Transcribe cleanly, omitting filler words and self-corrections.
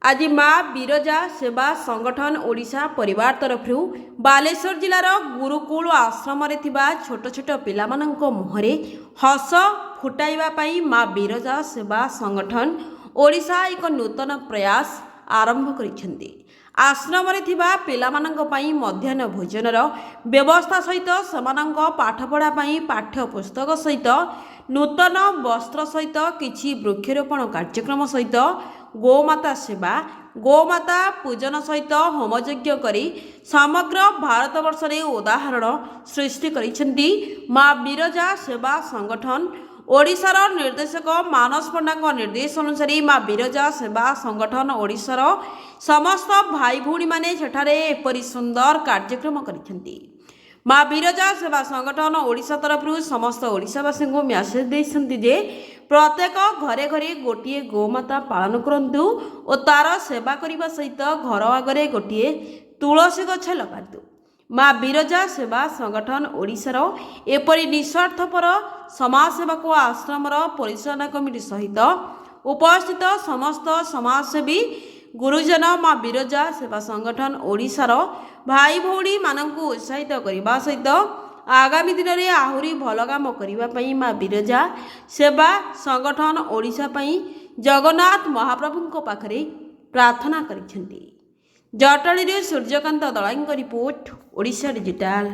आज माँ बिरजा सेवा संगठन ओडिशा परिवार तरफ बालेश्वर जिलार गुरुकुल आश्रम रे थिबा छोट छोट पिलामानंक मुहरे हस फुटाइबा पई माँ बिरजा सेवा संगठन ओडिशा एक नूतन प्रयास आरंभ करिसेंती। आश्रम रे थिबा पिलामानंक पई मध्याह्न भोजनर व्यवस्था सहित समानंक पाठपढ़ा पई पाठ्य पुस्तक सहित नूतन वस्त्र सहित किछि वृक्षरोपण कार्यक्रम सहित गोमाता सेवा गोमाता पूजन सहित होमयज्ञ करी समग्र भारतवर्ष रे उदाहरण सृष्टि करिसेंती माँ बिरजा सेवा संगठन ओडिशार निर्देशक मानस पंडा निर्देश अनुसार माँ बिरजा सेवा संगठन ओडिशार समस्त भाई भौणी माने सेठारे एपरि सुंदर कार्यक्रम करिसेंती। माँ बिरजा सेवा संगठन ओडिशा तरफ समस्त ओडिशावासी को मेसेज देइसेंती जे प्रत्येक घरे घरे गोटे गोमाता पालन करंतु और तार सेवा करने सहित घर आगरे गोटे तुलसी गछ लगातु। माँ बिरजा सेवा संगठन ओडिशार एपरि निस्वार्थपर समाजसेवा को आश्रमर परिचालना कमिटी सहित उपस्थित समस्त समाजसेवी गुरुजन माँ बिरजा सेवा संगठन ओडिशार भाई भौणी मानंकु उत्साहित करने सहित आगामी दिन में आहुरी भल काम करने माँ बिरजा सेवा संगठन ओडिशा पई जगन्नाथ महाप्रभु पाखरे प्रार्थना करिसेंती। जटणी सूर्यकांत दलाईଙ୍କ रिपोर्ट ओडिशा डिजिटाल।